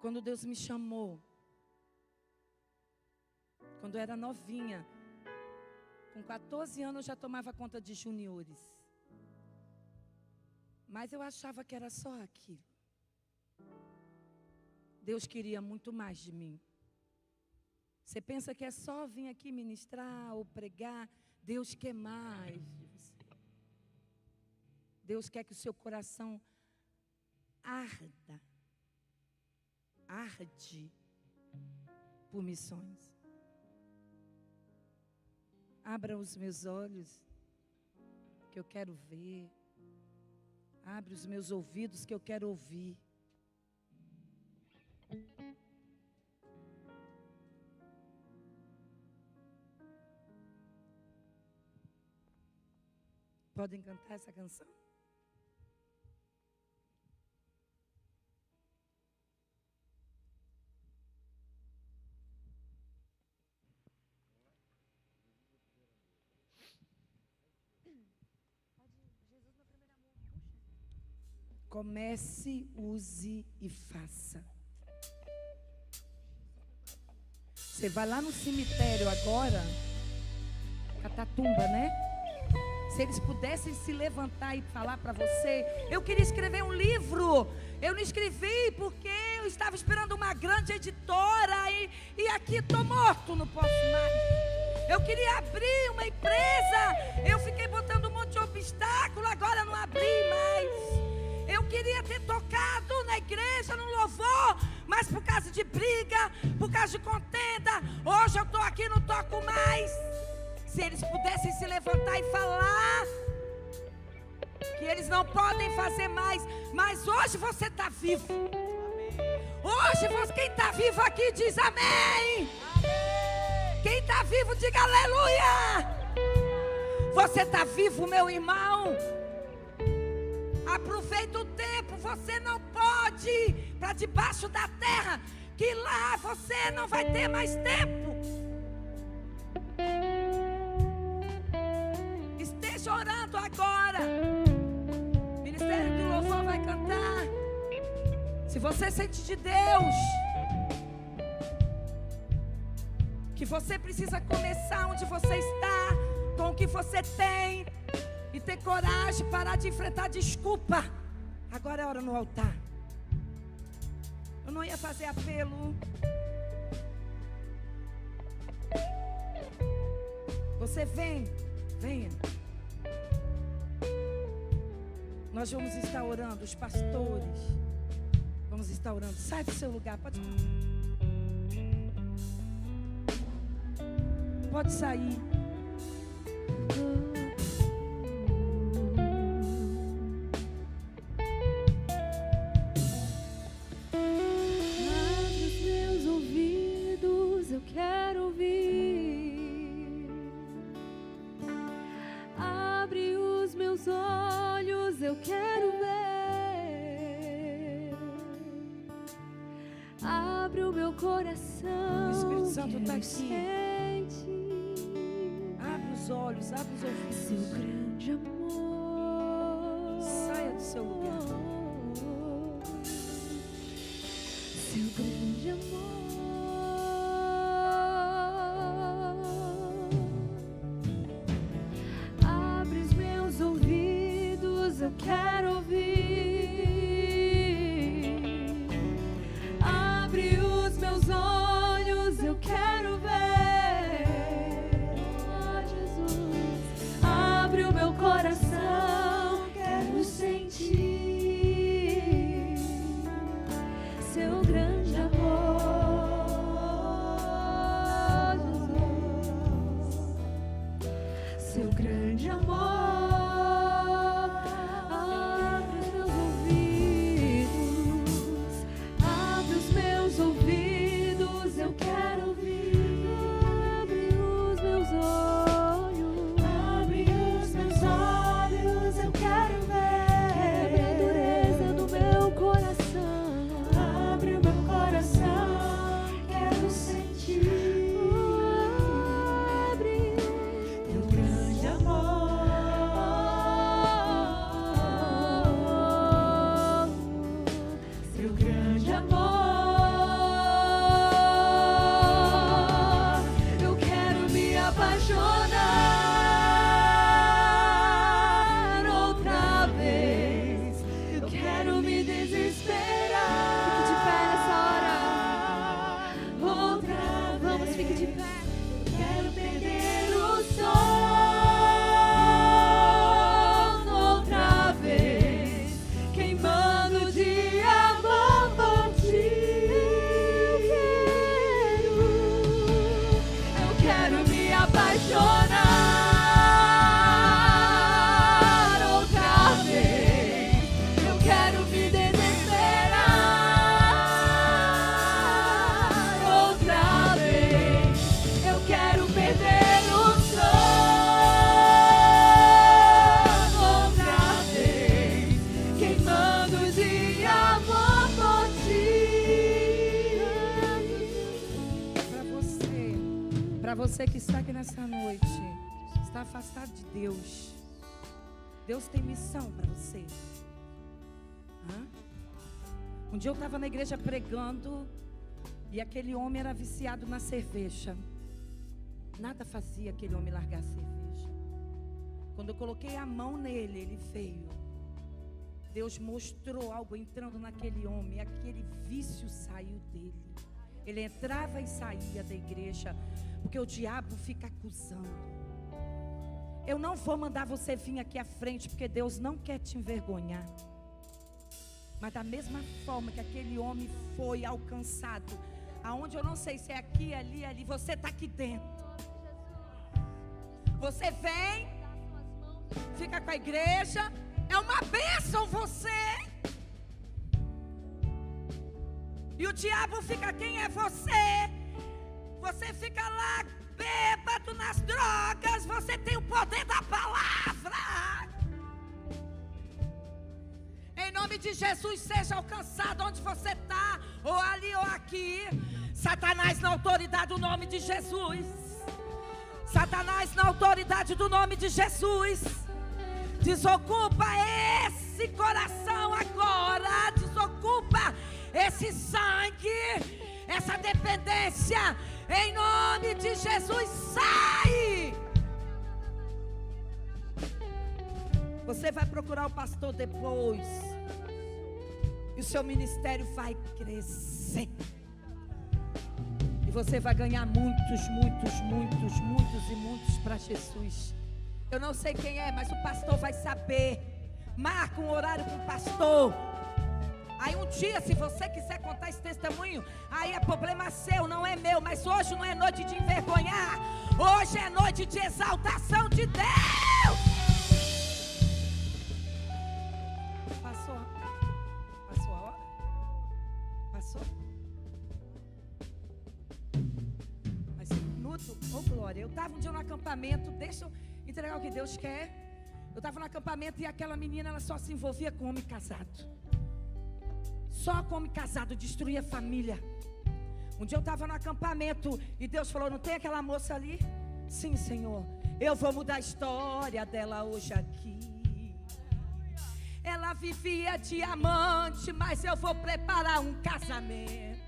Quando Deus me chamou, quando eu era novinha, com 14 anos eu já tomava conta de juniores. Mas eu achava que era só aquilo. Deus queria muito mais de mim. Você pensa que é só vir aqui ministrar ou pregar? Deus quer mais de você. Deus quer que o seu coração arde por missões. Abra os meus olhos, que eu quero ver. Abre os meus ouvidos, que eu quero ouvir. Podem cantar essa canção? Comece, use e faça. Você vai lá no cemitério agora, Catatumba, né? Se eles pudessem se levantar e falar para você, eu queria escrever um livro. Eu não escrevi porque eu estava esperando uma grande editora e aqui estou morto, não posso mais. Eu queria abrir uma empresa, eu fiquei botando um monte de obstáculo, agora não abri mais. Eu queria ter tocado na igreja, no louvor, mas por causa de briga, por causa de contenda, hoje eu estou aqui e não toco mais. Se eles pudessem se levantar e falar que eles não podem fazer mais, mas hoje você está vivo. Hoje quem está vivo aqui diz amém. Quem está vivo diga aleluia. Você está vivo, meu irmão. Aproveita o tempo. Você não pode ir para debaixo da terra, que lá você não vai ter mais tempo. Esteja orando agora. O Ministério do Louvor vai cantar. Se você sente de Deus que você precisa começar onde você está, com o que você tem, e ter coragem, parar de enfrentar desculpa. Agora é hora no altar. Eu não ia fazer apelo. Você vem, venha. Nós vamos estar orando, os pastores. Vamos estar orando. Sai do seu lugar, pode sair. Eu quero ver. Abre o meu coração. O Espírito Santo está aqui. Sentir. Abre os olhos, abre os ouvidos. Seu grande amor. Saia do seu lugar. Seu grande amor. Abre os meus ouvidos. Eu quero ouvir. Abre os meus olhos, eu quero ver. Oh, Jesus, abre o meu coração, quero sentir. você que está aqui nessa noite, está afastado de Deus, Deus tem missão para você. Um dia eu estava na igreja pregando e aquele homem era viciado na cerveja. Nada fazia aquele homem largar a cerveja. Quando eu coloquei a mão nele, ele veio. Deus mostrou algo entrando naquele homem. Aquele vício saiu dele. Ele entrava e saía da igreja, porque o diabo fica acusando. Eu não vou mandar você vir aqui à frente, porque Deus não quer te envergonhar. Mas da mesma forma que aquele homem foi alcançado, aonde eu não sei se é aqui, ali, você está aqui dentro. Você vem, fica com a igreja, é uma bênção você. E o diabo fica, quem é você? Você fica lá bêbado nas drogas, você tem o poder da palavra. Em nome de Jesus, seja alcançado onde você está, ou ali ou aqui. Satanás, na autoridade do nome de Jesus. Satanás, na autoridade do nome de Jesus. Desocupa esse coração agora. Desocupa esse sangue, essa dependência. Em nome de Jesus, sai. Você vai procurar o pastor depois, e o seu ministério vai crescer. E você vai ganhar muitos para Jesus. Eu não sei quem é, mas o pastor vai saber. Marca um horário com o pastor. Aí um dia, se você quiser contar esse testemunho, aí é problema seu, não é meu. Mas hoje não é noite de envergonhar. Hoje é noite de exaltação de Deus. Passou a hora? Passou? Mais 5 minutos? Ô glória, eu estava um dia no acampamento. Deixa eu entregar o que Deus quer. Eu estava no acampamento e aquela menina, ela só se envolvia com homem casado. Só com homem casado, destruía a família. Um dia eu estava no acampamento e Deus falou, não tem aquela moça ali? Sim, Senhor, eu vou mudar a história dela hoje aqui. Ela vivia diamante, mas eu vou preparar um casamento.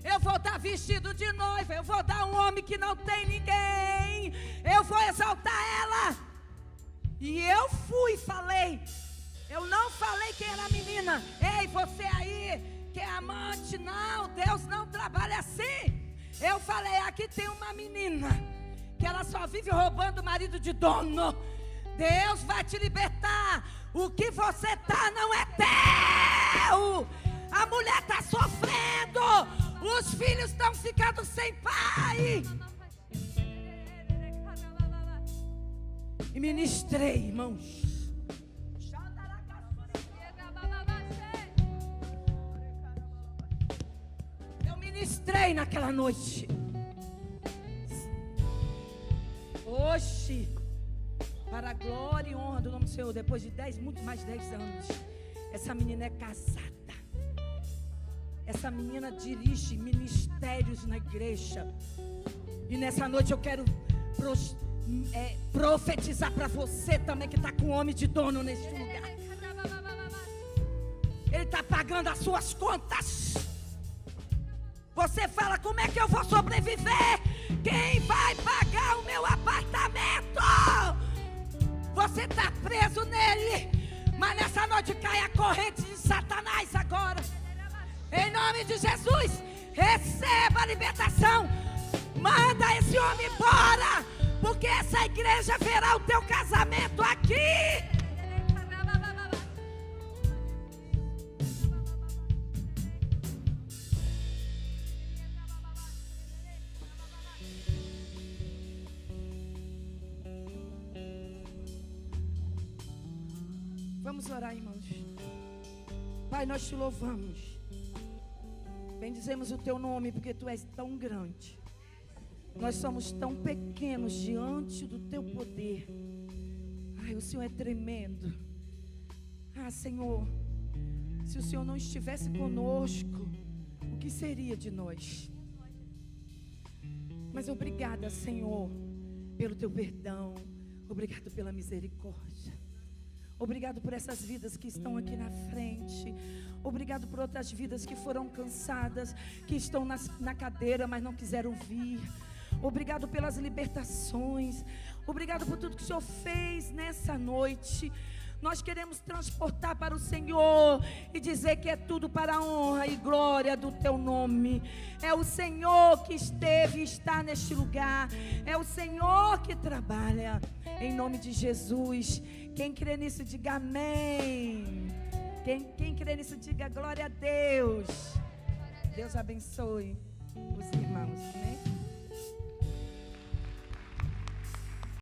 Eu vou dar vestido de noiva, eu vou dar um homem que não tem ninguém. Eu vou exaltar ela. E eu fui e falei. Eu não falei quem era a menina. Ei, você aí, que é amante, não, Deus não trabalha assim. Eu falei, aqui tem uma menina, que ela só vive roubando o marido de dono. Deus vai te libertar. O que você tá não é teu. A mulher tá sofrendo. Os filhos estão ficando sem pai. E ministrei, irmãos. Eu ministrei naquela noite. Hoje, para a glória e honra do nome do Senhor, depois de muito mais de 10 anos, essa menina é casada. Essa menina dirige ministérios na igreja. E nessa noite eu quero profetizar para você também que está com um homem de dono neste lugar. Ele está pagando as suas contas. Você fala, como é que eu vou sobreviver? Quem vai pagar o meu apartamento? Você está preso nele. Mas nessa noite cai a corrente de Satanás agora. Em nome de Jesus, receba a libertação. Manda esse homem embora, porque essa igreja verá o teu casamento aqui. Vamos orar, irmãos. Pai, nós te louvamos. Bendizemos o teu nome, porque tu és tão grande. Nós somos tão pequenos diante do teu poder. Ai, o Senhor é tremendo. Ah, Senhor, se o Senhor não estivesse conosco, o que seria de nós? Mas obrigada, Senhor, pelo teu perdão. Obrigado pela misericórdia. Obrigado por essas vidas que estão aqui na frente. Obrigado por outras vidas que foram cansadas, que estão na cadeira, mas não quiseram vir. Obrigado pelas libertações. Obrigado por tudo que o Senhor fez nessa noite. Nós queremos transportar para o Senhor e dizer que é tudo para a honra e glória do teu nome. É o Senhor que esteve e está neste lugar. É o Senhor que trabalha. Em nome de Jesus. Quem crê nisso, diga amém. Quem crê nisso, diga glória a Deus. Deus abençoe os irmãos, né?